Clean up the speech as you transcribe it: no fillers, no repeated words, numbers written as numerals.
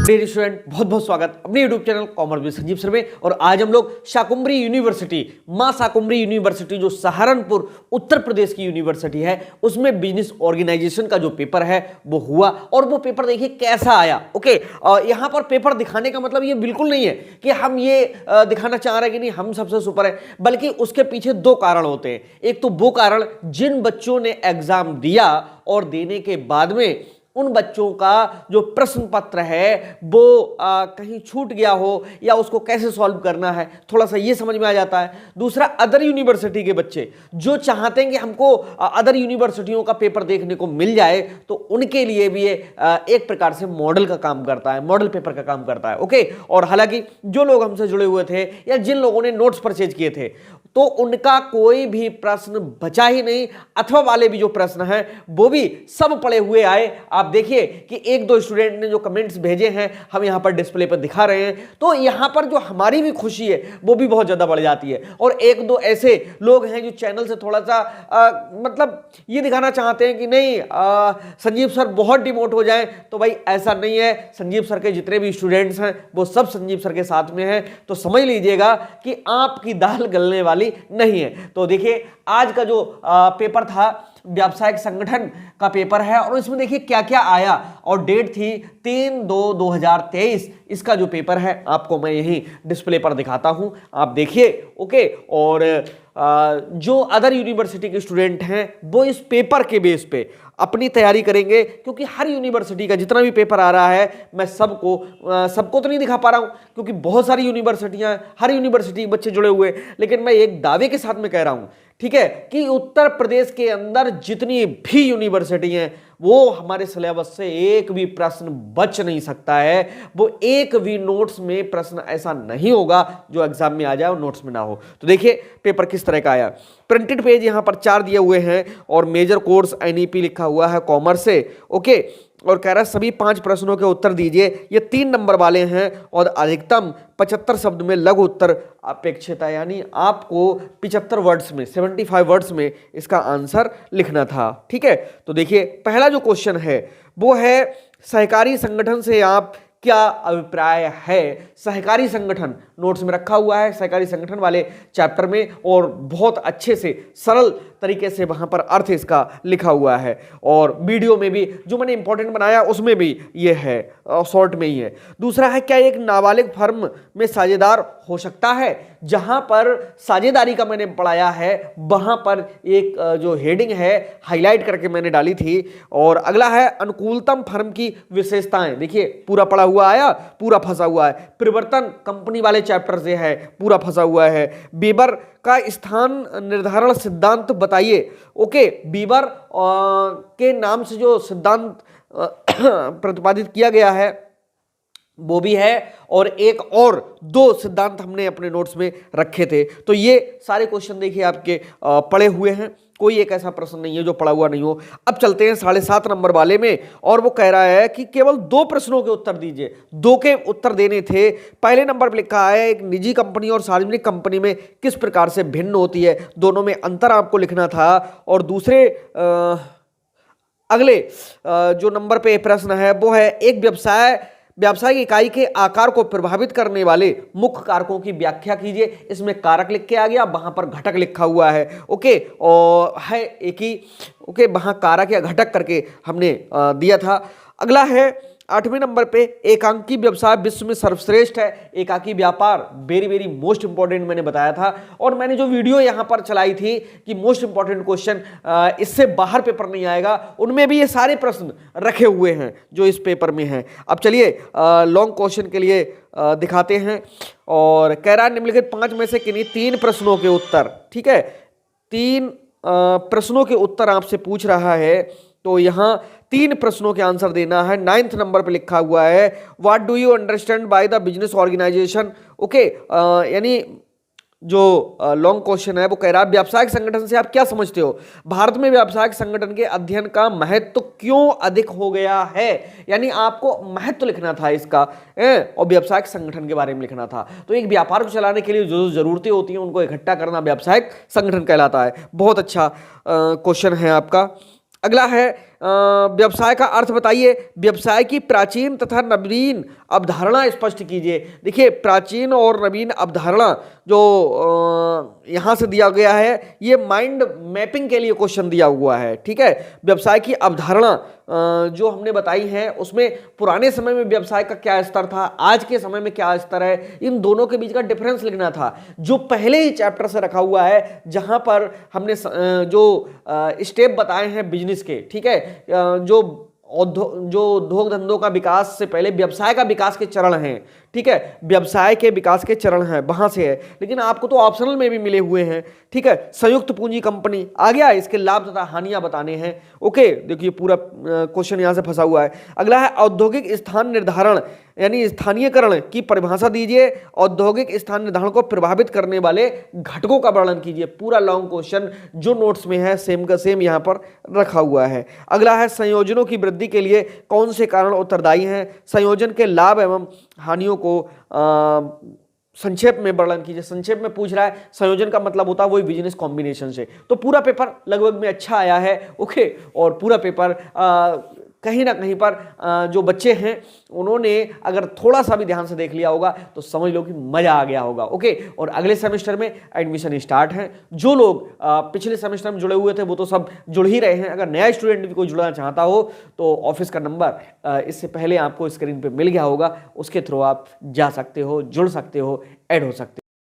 Dear student, बहुत बहुत स्वागत अपने YouTube channel commerce with Sanjeev sir में। और आज हम लोग शाकुंभरी यूनिवर्सिटी, मां शाकुंभरी यूनिवर्सिटी जो सहारनपुर उत्तर प्रदेश की यूनिवर्सिटी है, उसमें बिजनेस ऑर्गेनाइजेशन का जो पेपर है वो हुआ। और वो पेपर देखिए कैसा आया। ओके, यहां पर पेपर दिखाने का मतलब ये बिल्कुल नहीं है कि हम ये दिखाना चाह रहे हैं कि नहीं हम सबसे सुपर है, बल्कि उसके पीछे दो कारण होते हैं। एक तो वो कारण जिन बच्चों ने एग्जाम दिया और देने के बाद में उन बच्चों का जो प्रश्न पत्र है वो कहीं छूट गया हो या उसको कैसे सॉल्व करना है, थोड़ा सा ये समझ में आ जाता है। दूसरा, अदर यूनिवर्सिटी के बच्चे जो चाहते हैं कि हमको अदर यूनिवर्सिटियों का पेपर देखने को मिल जाए, तो उनके लिए भी ये एक प्रकार से मॉडल का काम करता है, मॉडल पेपर का काम करता है। ओके, और हालांकि जो लोग हमसे जुड़े हुए थे या जिन लोगों ने नोट्स परचेज किए थे, तो उनका कोई भी प्रश्न बचा ही नहीं, अथवा वाले भी जो प्रश्न हैं वो भी सब पड़े हुए आए। आप देखिए कि एक दो स्टूडेंट ने जो कमेंट्स भेजे हैं हम यहां पर डिस्प्ले पर दिखा रहे हैं, तो यहां पर जो हमारी भी खुशी है वो भी बहुत ज्यादा बढ़ जाती है। और एक दो ऐसे लोग हैं जो चैनल से थोड़ा सा मतलब ये दिखाना चाहते हैं कि नहीं संजीव सर बहुत डिमोट हो जाएं, तो भाई ऐसा नहीं है। संजीव सर के जितने भी स्टूडेंट्स हैं वो सब संजीव सर के साथ में हैं, तो समझ लीजिएगा कि आपकी दाल गलने वाली नहीं है। तो देखिए आज का जो पेपर था व्यावसायिक संगठन का पेपर है, और इसमें देखिए क्या क्या आया। और डेट थी 3/2/2023। इसका जो पेपर है आपको मैं यही डिस्प्ले पर दिखाता हूं, आप देखिए। ओके, और जो अदर यूनिवर्सिटी के स्टूडेंट हैं वो इस पेपर के बेस पे अपनी तैयारी करेंगे, क्योंकि हर यूनिवर्सिटी का जितना भी पेपर आ रहा है मैं सबको तो नहीं दिखा पा रहा हूं, क्योंकि बहुत सारी यूनिवर्सिटियां, हर यूनिवर्सिटी बच्चे जुड़े हुए, लेकिन मैं एक दावे के साथ में कह रहा हूं, ठीक है, कि उत्तर प्रदेश के अंदर जितनी भी यूनिवर्सिटी हैं वो हमारे सिलेबस से एक भी प्रश्न बच नहीं सकता है। वो एक भी नोट्स में प्रश्न ऐसा नहीं होगा जो एग्जाम में आ जाए और नोट्स में ना हो। तो देखिए पेपर किस तरह का आया। प्रिंटेड पेज यहां पर 4 दिए हुए हैं और मेजर कोर्स एनईपी लिखा हुआ है कॉमर्स से। ओके, और कह रहा है सभी 5 प्रश्नों के उत्तर दीजिए। ये 3 नंबर वाले हैं और अधिकतम 75 शब्द में लघु उत्तर अपेक्षित है, यानी आपको 75 वर्ड्स में, 75 वर्ड्स में इसका आंसर लिखना था। ठीक है, तो देखिए पहला जो क्वेश्चन है वो है सहकारी संगठन से आप क्या अभिप्राय है। सहकारी संगठन नोट्स में रखा हुआ है, सहकारी संगठन वाले चैप्टर में, और बहुत अच्छे से सरल तरीके से वहां पर अर्थ इसका लिखा हुआ है। और वीडियो में भी जो मैंने इंपॉर्टेंट बनाया उसमें भी ये है, शॉर्ट में ही है। दूसरा है क्या एक नाबालिग फर्म में साझेदार हो सकता है। जहां पर साझेदारी का मैंने पढ़ाया है वहां पर एक जो हेडिंग है हाईलाइट करके मैंने डाली थी। और अगला है अनुकूलतम फर्म की विशेषताएं। देखिए पूरा पढ़ा हुआ आया, पूरा फंसा हुआ है। परिवर्तन कंपनी वाले चैप्टर से है, पूरा फंसा हुआ है। बीबर का स्थान निर्धारण सिद्धांत बताइए। ओके, बीबर के नाम से जो सिद्धांत प्रतिपादित किया गया है वो भी है, और एक और 2 सिद्धांत हमने अपने नोट्स में रखे थे। तो ये सारे क्वेश्चन देखिए आपके पढ़े हुए हैं, कोई एक ऐसा प्रश्न नहीं है जो पढ़ा हुआ नहीं हो। अब चलते हैं 7.5 नंबर वाले में, और वो कह रहा है कि केवल 2 प्रश्नों के उत्तर दीजिए। 2 के उत्तर देने थे। पहले नंबर पर लिखा है एक निजी कंपनी और सार्वजनिक कंपनी में किस प्रकार से भिन्न होती है, दोनों में अंतर आपको लिखना था। और दूसरे अगले जो नंबर पे प्रश्न है वो है एक व्यावसायिक इकाई के आकार को प्रभावित करने वाले मुख्य कारकों की व्याख्या कीजिए। इसमें कारक लिख के आ गया, वहां पर घटक लिखा हुआ है। ओके, और है एक ही, ओके, वहां कारक या घटक करके हमने दिया था। अगला है 8वें नंबर पे एकांकी व्यवसाय विश्व में सर्वश्रेष्ठ है। एकाकी व्यापार वेरी वेरी मोस्ट इंपॉर्टेंट मैंने बताया था, और मैंने जो वीडियो यहां पर चलाई थी कि मोस्ट इंपॉर्टेंट क्वेश्चन इससे बाहर पेपर नहीं आएगा, उनमें भी ये सारे प्रश्न रखे हुए हैं जो इस पेपर में हैं। अब चलिए लॉन्ग क्वेश्चन के लिए दिखाते हैं। और कह रहा है निम्नलिखित 5 में से किन्हीं 3 प्रश्नों के उत्तर, ठीक है, 3 प्रश्नों के उत्तर आपसे पूछ रहा है। तो यहां 3 प्रश्नों के आंसर देना है। 9th नंबर पे लिखा हुआ है what do you understand by the business organisation. Okay, यानी जो लॉन्ग क्वेश्चन है वो कह रहा है व्यावसायिक संगठन से आप क्या समझते हो। भारत में व्यावसायिक संगठन के अध्ययन का महत्व क्यों अधिक हो गया है, यानी आपको महत्व लिखना था इसका, और व्यावसायिक संगठन के बारे में लिखना था। तो एक व्यापार को चलाने के लिए जो जरूरतें होती हैं उनको इकट्ठा करना व्यावसायिक संगठन कहलाता है। बहुत अच्छा क्वेश्चन है आपका। अगला है व्यवसाय का अर्थ बताइए। व्यवसाय की प्राचीन तथा नवीन अवधारणा स्पष्ट कीजिए। देखिए, प्राचीन और नवीन अवधारणा जो यहां से दिया गया है, ये माइंड मैपिंग के लिए क्वेश्चन दिया हुआ है। ठीक है, व्यवसाय की अवधारणा जो हमने बताई है उसमें पुराने समय में व्यवसाय का क्या स्तर था, आज के समय में क्या स्तर है, इन दोनों के बीच का डिफरेंस लिखना था, जो पहले ही चैप्टर से रखा हुआ है, जहां पर हमने जो स्टेप बताए हैं बिजनेस के। ठीक है, जो उद्योग धंधों का विकास से पहले व्यवसाय का विकास के चरण हैं। ठीक है, व्यवसाय के विकास के चरण हैं, वहां से है, लेकिन आपको तो ऑप्शनल में भी मिले हुए हैं। ठीक है, संयुक्त पूंजी कंपनी आ गया, इसके लाभ तथा हानियां बताने हैं। ओके, देखिए पूरा क्वेश्चन यहां से फंसा हुआ है। अगला है औद्योगिक स्थान निर्धारण यानी स्थानीयकरण की परिभाषा दीजिए। औद्योगिक स्थान निर्धारण को प्रभावित करने वाले घटकों का वर्णन कीजिए। पूरा लॉन्ग क्वेश्चन जो नोट्स में है सेम का सेम यहां पर रखा हुआ है। अगला है संयोजनों की वृद्धि के लिए कौन से कारण उत्तरदायी हैं। संयोजन के लाभ एवं हानियों को संक्षेप में वर्णन कीजिए। संक्षेप में पूछ रहा है, संयोजन का मतलब होता है वही बिजनेस कॉम्बिनेशन से। तो पूरा पेपर लगभग में अच्छा आया है। ओके, और पूरा पेपर कहीं ना कहीं पर जो बच्चे हैं उन्होंने अगर थोड़ा सा भी ध्यान से देख लिया होगा तो समझ लो कि मजा आ गया होगा। ओके, और अगले सेमेस्टर में एडमिशन स्टार्ट है। जो लोग पिछले सेमेस्टर में जुड़े हुए थे वो तो सब जुड़ ही रहे हैं। अगर नया स्टूडेंट भी कोई जुड़ना चाहता हो तो ऑफिस का नंबर इससे पहले आपको स्क्रीन पे मिल गया होगा, उसके थ्रू आप जा सकते हो, जुड़ सकते हो, ऐड हो सकते हो।